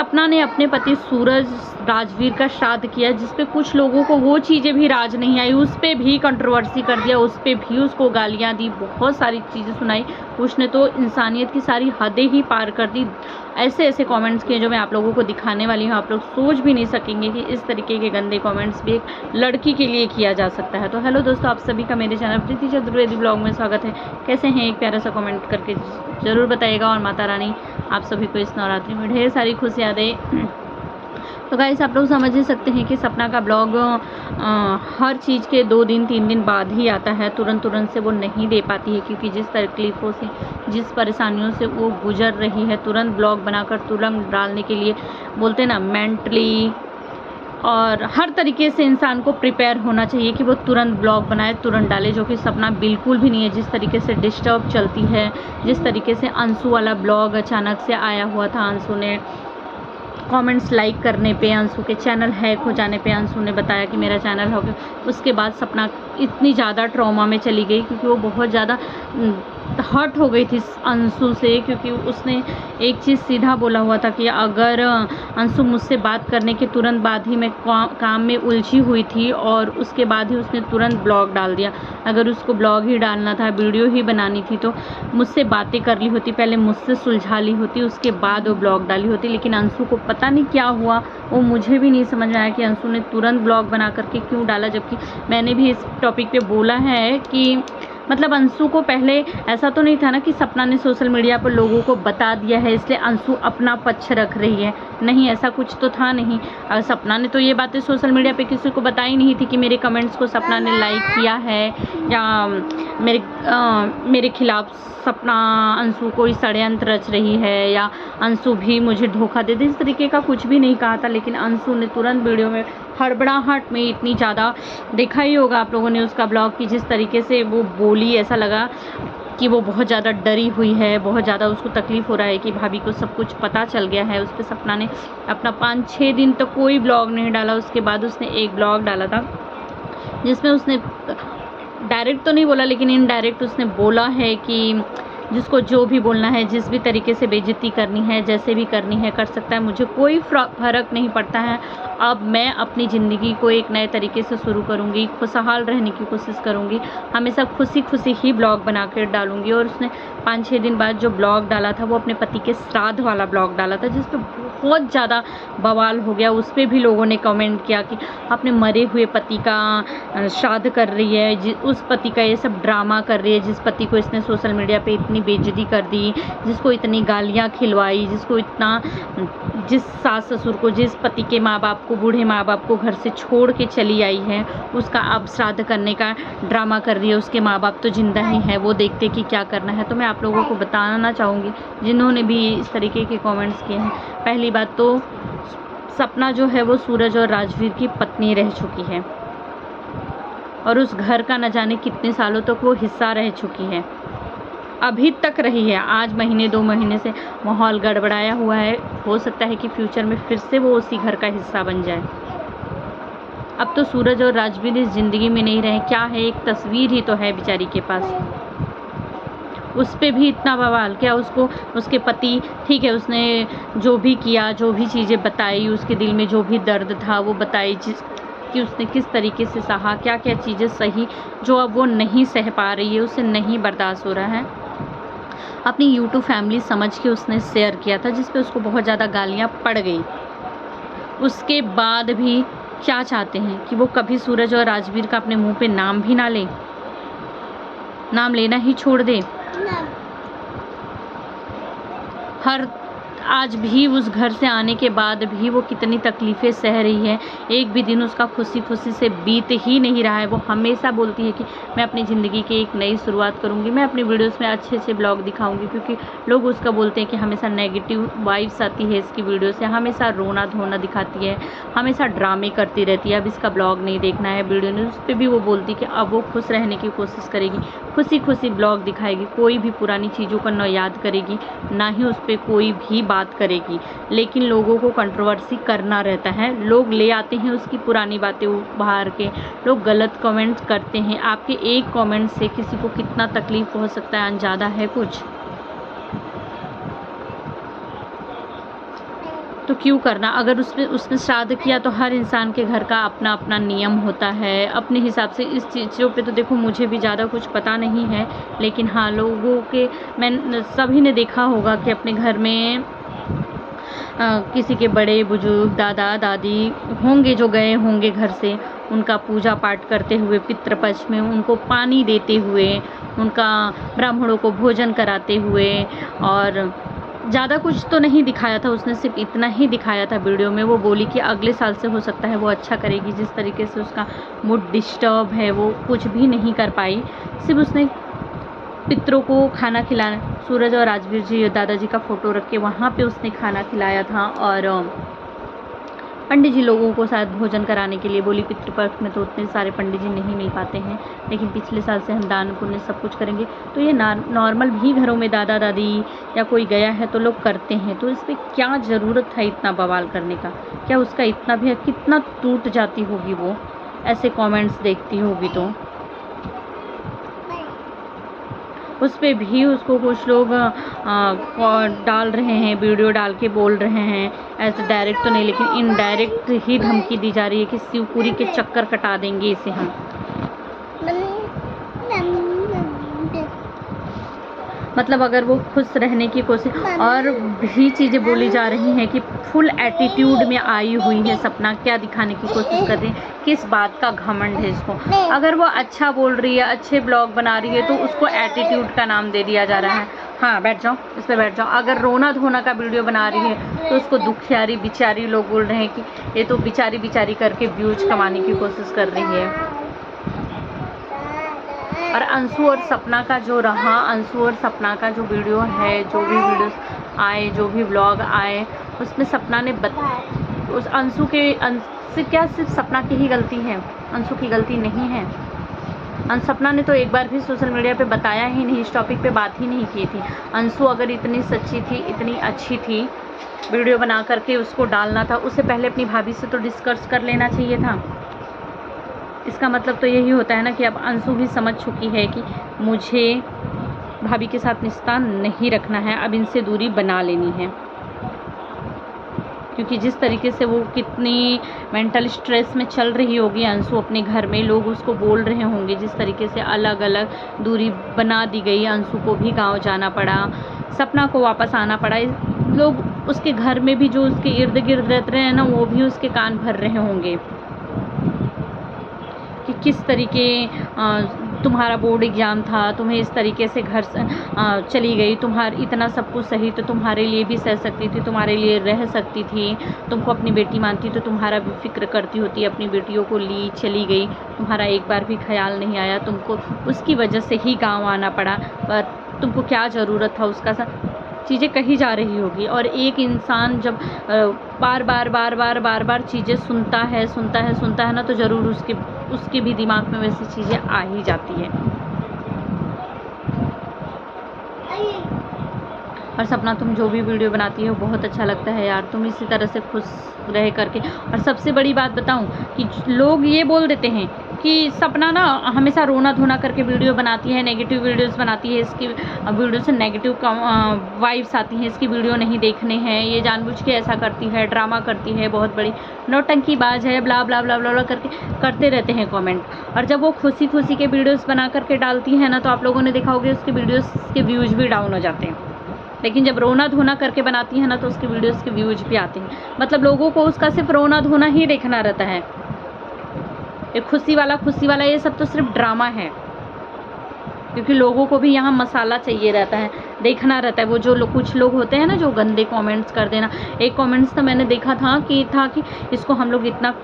सपना ने अपने पति सूरज राजवीर का श्राद्ध किया, जिस पे कुछ लोगों को वो चीज़ें भी राज नहीं आई, उस पे भी कंट्रोवर्सी कर दिया, उस पे भी उसको गालियाँ दी, बहुत सारी चीज़ें सुनाई। उसने तो इंसानियत की सारी हदें ही पार कर दी। ऐसे ऐसे कमेंट्स किए जो मैं आप लोगों को दिखाने वाली हूँ। आप लोग सोच भी नहीं सकेंगे कि इस तरीके के गंदे कमेंट्स भी एक लड़की के लिए किया जा सकता है। तो हेलो दोस्तों, आप सभी का मेरे चैनल प्रीति चतुर्वेदी ब्लॉग में स्वागत है। कैसे हैं? एक प्यारा सा कमेंट करके ज़रूर बताइएगा। और माता रानी आप सभी को इस नवरात्रि में ढेर सारी खुशियाँ दे। तो गाइस, आप लोग समझ ही सकते हैं कि सपना का ब्लॉग हर चीज़ के 2 दिन 3 दिन बाद ही आता है। तुरंत से वो नहीं दे पाती है, क्योंकि जिस तकलीफ़ों से, जिस परेशानियों से वो गुजर रही है, तुरंत ब्लॉग बनाकर तुरंत डालने के लिए बोलते हैं ना, मेंटली और हर तरीके से इंसान को प्रिपेयर होना चाहिए कि वो तुरंत ब्लॉग बनाए, तुरंत डाले, जो कि सपना बिल्कुल भी नहीं है। जिस तरीके से डिस्टर्ब चलती है, जिस तरीके से अंशु वाला ब्लॉग अचानक से आया हुआ था, अंशु ने कमेंट्स लाइक करने पे, अंशु के चैनल हैक हो जाने पे अंशु ने बताया कि मेरा चैनल हो गया, उसके बाद सपना इतनी ज़्यादा ट्रॉमा में चली गई, क्योंकि वो बहुत ज़्यादा हर्ट हो गई थी अंशु से। क्योंकि उसने एक चीज़ सीधा बोला हुआ था कि अगर अंशु मुझसे बात करने के तुरंत बाद ही मैं काम में उलझी हुई थी, और उसके बाद ही उसने तुरंत ब्लॉग डाल दिया। अगर उसको ब्लॉग ही डालना था, वीडियो ही बनानी थी, तो मुझसे बातें कर ली होती, पहले मुझसे सुलझा ली होती, उसके बाद वो ब्लॉग डाली होती। लेकिन अंशु को पता नहीं क्या हुआ, वो मुझे भी नहीं समझ में आया कि अंशु ने तुरंत ब्लॉग बना करके क्यों डाला। जबकि मैंने भी इस टॉपिक पे बोला है कि मतलब अंशु को पहले ऐसा तो नहीं था ना कि सपना ने सोशल मीडिया पर लोगों को बता दिया है, इसलिए अंशु अपना पक्ष रख रही है। नहीं, ऐसा कुछ तो था नहीं। और सपना ने तो ये बातें सोशल मीडिया पे किसी को बताई नहीं थी कि मेरे कमेंट्स को सपना ने लाइक किया है, या मेरे खिलाफ सपना अंशु कोई षड्यंत्र रच रही है, या अंशु भी मुझे धोखा दे दे, इस तरीके का कुछ भी नहीं कहा था। लेकिन अंशु ने तुरंत वीडियो में हड़बड़ाहट में, इतनी ज़्यादा देखा ही होगा आप लोगों ने उसका ब्लॉग, कि जिस तरीके से वो बोली, ऐसा लगा कि वो बहुत ज़्यादा डरी हुई है, बहुत ज़्यादा उसको तकलीफ़ हो रहा है कि भाभी को सब कुछ पता चल गया है। उस पर सपना ने अपना 5-6 दिन तक कोई ब्लॉग नहीं डाला। उसके बाद उसने एक ब्लॉग डाला था, जिसमें उसने डायरेक्ट तो नहीं बोला, लेकिन इनडायरेक्ट उसने बोला है कि जिसको जो भी बोलना है, जिस भी तरीके से बेइज्जती करनी है, जैसे भी करनी है कर सकता है, मुझे कोई फ़र्क नहीं पड़ता है। अब मैं अपनी ज़िंदगी को एक नए तरीके से शुरू करूँगी, खुशहाल रहने की कोशिश करूँगी, हमेशा खुशी खुशी ही ब्लॉग बना कर डालूँगी। और उसने 5-6 दिन बाद जो ब्लॉग डाला था, वो अपने पति के श्राद्ध वाला ब्लॉग डाला था, जिस पर बहुत ज़्यादा बवाल हो गया। उस पर भी लोगों ने कमेंट किया कि अपने मरे हुए पति का श्राद्ध कर रही है, उस पति का ये सब ड्रामा कर रही है, जिस पति को इसने सोशल मीडिया पे इतनी बेइज्जती कर दी, जिसको इतनी गालियाँ खिलवाई, जिस सास ससुर को, जिस पति के माँ बाप को, बूढ़े माँ बाप को घर से छोड़ के चली आई है, उसका अब श्राद्ध करने का ड्रामा कर रही है। उसके माँ बाप तो जिंदा ही हैं, वो देखते कि क्या करना है। तो मैं आप लोगों को बताना चाहूँगी, जिन्होंने भी इस तरीके के कमेंट्स किए हैं, पहली बात तो सपना जो है वो सूरज और राजवीर की पत्नी रह चुकी है, और उस घर का न जाने कितने सालों तक वो हिस्सा रह चुकी है, अभी तक रही है। आज महीने 2 महीने से माहौल गड़बड़ाया हुआ है, हो सकता है कि फ्यूचर में फिर से वो उसी घर का हिस्सा बन जाए। अब तो सूरज और राजवीर इस ज़िंदगी में नहीं रहे, क्या है, एक तस्वीर ही तो है बेचारी के पास, उस पे भी इतना बवाल। क्या उसको उसके पति, ठीक है, उसने जो भी किया, जो भी चीज़ें बताई, उसके दिल में जो भी दर्द था वो बताई, कि उसने किस तरीके से सहा, क्या क्या चीज़ें सही, जो अब वो नहीं सह पा रही है, उसे नहीं बर्दाश्त हो रहा है। अपनी यूट्यूब फैमिली समझ के उसने शेयर किया था, जिस पे उसको बहुत ज़्यादा गालियाँ पड़ गई। उसके बाद भी क्या चाहते हैं कि वो कभी सूरज और राजवीर का अपने मुंह पे नाम भी ना ले, नाम लेना ही छोड़ दे। आज भी उस घर से आने के बाद भी वो कितनी तकलीफ़ें सह रही है, एक भी दिन उसका खुशी खुशी से बीत ही नहीं रहा है। वो हमेशा बोलती है कि मैं अपनी ज़िंदगी की एक नई शुरुआत करूँगी, मैं अपनी वीडियोस में अच्छे अच्छे ब्लॉग दिखाऊंगी, क्योंकि लोग उसका बोलते हैं कि हमेशा नेगेटिव वाइब्स आती है इसकी वीडियो से, हमेशा रोना धोना दिखाती है, हमेशा ड्रामे करती रहती है, अब इसका ब्लॉग नहीं देखना है वीडियो ने। उस पर भी वो बोलती कि अब वो खुश रहने की कोशिश करेगी, खुशी खुशी ब्लॉग दिखाएगी, कोई भी पुरानी चीज़ों को न याद करेगी, ना ही उस पर कोई भी बात करेगी। लेकिन लोगों को कंट्रोवर्सी करना रहता है, लोग ले आते हैं उसकी पुरानी बातें उभार के, लोग गलत कमेंट्स करते हैं। आपके एक कमेंट से किसी को कितना तकलीफ हो सकता है, अंदाज़ा है कुछ? तो क्यों करना। अगर उसने श्राद्ध किया तो हर इंसान के घर का अपना अपना नियम होता है अपने हिसाब से। इस चीज़ों पे तो देखो मुझे भी ज़्यादा कुछ पता नहीं है, लेकिन हाँ लोगों के मैं सभी ने देखा होगा कि अपने घर में किसी के बड़े बुजुर्ग दादा दादी होंगे जो गए होंगे घर से, उनका पूजा पाठ करते हुए पितृपक्ष में उनको पानी देते हुए, उनका ब्राह्मणों को भोजन कराते हुए। और ज़्यादा कुछ तो नहीं दिखाया था उसने, सिर्फ इतना ही दिखाया था वीडियो में। वो बोली कि अगले साल से हो सकता है वो अच्छा करेगी। जिस तरीके से उसका मूड डिस्टर्ब है वो कुछ भी नहीं कर पाई। सिर्फ उसने पितरों को खाना खिलाना, सूरज और राजवीर जी दादाजी का फ़ोटो रख के वहाँ पे उसने खाना खिलाया था। और पंडित जी लोगों को शायद भोजन कराने के लिए बोली। पितृपक्ष में तो उतने सारे पंडित जी नहीं मिल पाते हैं, लेकिन पिछले साल से हम दान पुण्य सब कुछ करेंगे। तो ये नॉर्मल भी घरों में दादा दादी या कोई गया है तो लोग करते हैं। तो इस पर क्या ज़रूरत था इतना बवाल करने का। क्या उसका इतना भी, कितना टूट जाती होगी वो ऐसे कमेंट्स देखती होगी तो। उस पर भी उसको कुछ लोग डाल रहे हैं, वीडियो डाल के बोल रहे हैं, ऐसे डायरेक्ट तो नहीं लेकिन इनडायरेक्ट ही धमकी दी जा रही है कि शिवपुरी के चक्कर कटा देंगे इसे हम। मतलब अगर वो खुश रहने की कोशिश, और भी चीज़ें बोली जा रही हैं कि फुल एटीट्यूड में आई हुई है सपना, क्या दिखाने की कोशिश कर रही है, किस बात का घमंड है इसको। अगर वो अच्छा बोल रही है, अच्छे ब्लॉग बना रही है तो उसको एटीट्यूड का नाम दे दिया जा रहा है। हाँ बैठ जाओ, इस पर बैठ जाओ। अगर रोना धोना का वीडियो बना रही है तो उसको दुखियारी बिचारी लोग बोल रहे हैं कि ये तो बिचारी बिचारी करके व्यूज कमाने की कोशिश कर रही है। और अंशु और सपना का जो रहा, अंशु और सपना का जो वीडियो है, जो भी वीडियोस आए, जो भी व्लॉग आए, उसमें सपना ने उस अंशु से क्या सिर्फ सपना की ही गलती है, अंशु की गलती नहीं है। सपना ने तो एक बार भी सोशल मीडिया पे बताया ही नहीं, इस टॉपिक पे बात ही नहीं की थी। अंशु अगर इतनी सच्ची थी, इतनी अच्छी थी, वीडियो बना करके उसको डालना था। उससे पहले अपनी भाभी से तो डिस्कस कर लेना चाहिए था। इसका मतलब तो यही होता है ना कि अब अंशु भी समझ चुकी है कि मुझे भाभी के साथ रिश्ता नहीं रखना है, अब इनसे दूरी बना लेनी है। क्योंकि जिस तरीके से वो कितनी मेंटल स्ट्रेस में चल रही होगी अंशु अपने घर में, लोग उसको बोल रहे होंगे, जिस तरीके से अलग अलग दूरी बना दी गई, अंशु को भी गांव जाना पड़ा, सपना को वापस आना पड़ा। लोग उसके घर में भी जो उसके इर्द गिर्द रहते रहे हैं ना, वो भी उसके कान भर रहे होंगे कि किस तरीके तुम्हारा बोर्ड एग्ज़ाम था, तुम्हें इस तरीके से घर चली गई, तुम्हारा इतना सब कुछ सही तो तुम्हारे लिए भी सह सकती थी, तुम्हारे लिए रह सकती थी, तुमको अपनी बेटी मानती तो तुम्हारा भी फिक्र करती होती, अपनी बेटियों को ली चली गई, तुम्हारा एक बार भी ख्याल नहीं आया, तुमको उसकी वजह से ही गाँव आना पड़ा, पर तुमको क्या ज़रूरत था उसका। चीज़ें कही जा रही होगी। और एक इंसान जब बार बार चीज़ें सुनता है ना, तो ज़रूर उसके भी दिमाग में वैसी चीज़ें आ ही जाती है। और सपना तुम जो भी वीडियो बनाती हो बहुत अच्छा लगता है यार, तुम इसी तरह से खुश रह करके। और सबसे बड़ी बात बताऊं कि लोग ये बोल देते हैं कि सपना ना हमेशा रोना धोना करके वीडियो बनाती है, नेगेटिव वीडियोस बनाती है, इसकी वीडियो से नेगेटिव वाइब्स आती हैं, इसकी वीडियो नहीं देखने हैं, ये जानबूझ के ऐसा करती है, ड्रामा करती है, बहुत बड़ी नौटंकीबाज है, ब्ला ब्ला ब्ला ब्ला करके करते रहते हैं कमेंट। और जब वो खुशी खुशी के वीडियोस बना करके डालती है ना, तो आप लोगों ने देखा होगा उसके वीडियोस के व्यूज़ भी डाउन हो जाते हैं। लेकिन जब रोना धोना करके बनाती है ना, तो उसके वीडियोस के व्यूज भी आते हैं। मतलब लोगों को उसका सिर्फ रोना धोना ही देखना रहता है, ये खुशी वाला ये सब तो सिर्फ ड्रामा है। क्योंकि लोगों को भी यहाँ मसाला चाहिए रहता है, देखना रहता है। वो जो कुछ लोग होते हैं ना जो गंदे कमेंट्स कर देना। एक कमेंट्स तो मैंने देखा था कि इसको हम लोग इतना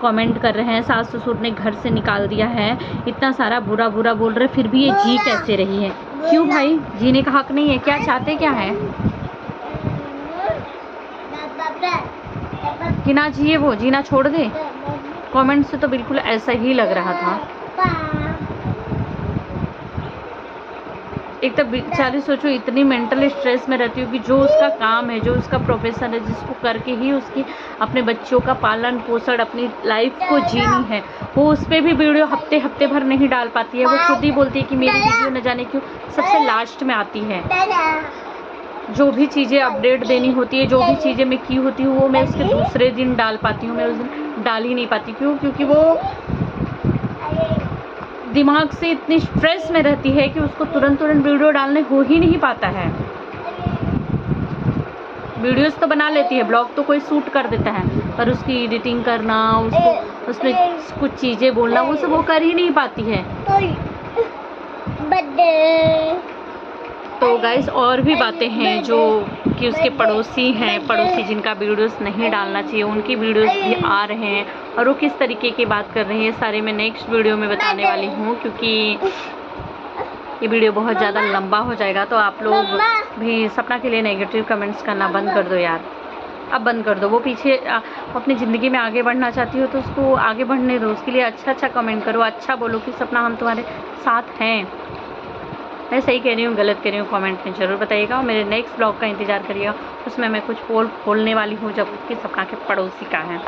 कमेंट कर रहे हैं, सास ससुर ने घर से निकाल दिया है, इतना सारा बुरा बुरा बोल रहे, फिर भी ये जी कैसे रही है। क्यों भाई, जीने का हक नहीं है क्या? चाहते क्या है कि ना जिए, वो जीना छोड़ दे? कमेंट से तो बिल्कुल ऐसा ही लग रहा था। एक तो बेचारी सोचो इतनी मेंटल स्ट्रेस में रहती हो कि जो उसका काम है, जो उसका प्रोफेशन है, जिसको करके ही उसकी अपने बच्चों का पालन पोषण, अपनी लाइफ को जीनी है, वो उस पर भी वीडियो हफ्ते भर नहीं डाल पाती है। वो खुद ही बोलती है कि मेरी वीडियो न जाने क्यों सबसे लास्ट में आती है। जो भी चीज़ें अपडेट देनी होती है, जो भी चीज़ें मैं की होती हूँ वो मैं उसके दूसरे दिन डाल पाती हूँ, मैं उस दिन डाल ही नहीं पाती। क्यों? क्योंकि वो दिमाग से इतनी स्ट्रेस में रहती है कि उसको तुरंत वीडियो डालने हो ही नहीं पाता है। वीडियोस तो बना लेती है, ब्लॉग तो कोई शूट कर देता है, पर उसकी एडिटिंग करना, उसको उसमें कुछ चीज़ें बोलना, वो सब वो कर ही नहीं पाती है। तो गाइस और भी बातें हैं जो कि उसके पड़ोसी हैं, पड़ोसी जिनका वीडियोस नहीं डालना चाहिए, उनकी वीडियोस भी आ रहे हैं और वो किस तरीके की बात कर रहे हैं, सारे मैं नेक्स्ट वीडियो में बताने वाली हूँ, क्योंकि ये वीडियो बहुत ज़्यादा लंबा हो जाएगा। तो आप लोग भी सपना के लिए नेगेटिव कमेंट्स करना बंद कर दो यार, अब बंद कर दो। वो पीछे अपनी ज़िंदगी में आगे बढ़ना चाहती हो तो उसको आगे बढ़ने दो, उसके लिए अच्छा कमेंट करो, अच्छा बोलो कि सपना हम तुम्हारे साथ हैं। मैं सही कह रही हूँ गलत कह रही हूँ कमेंट में ज़रूर बताइएगा, और मेरे नेक्स्ट ब्लॉग का इंतज़ार करिएगा, उसमें मैं कुछ पोल खोलने वाली हूँ जब कि सपना के पड़ोसी का है।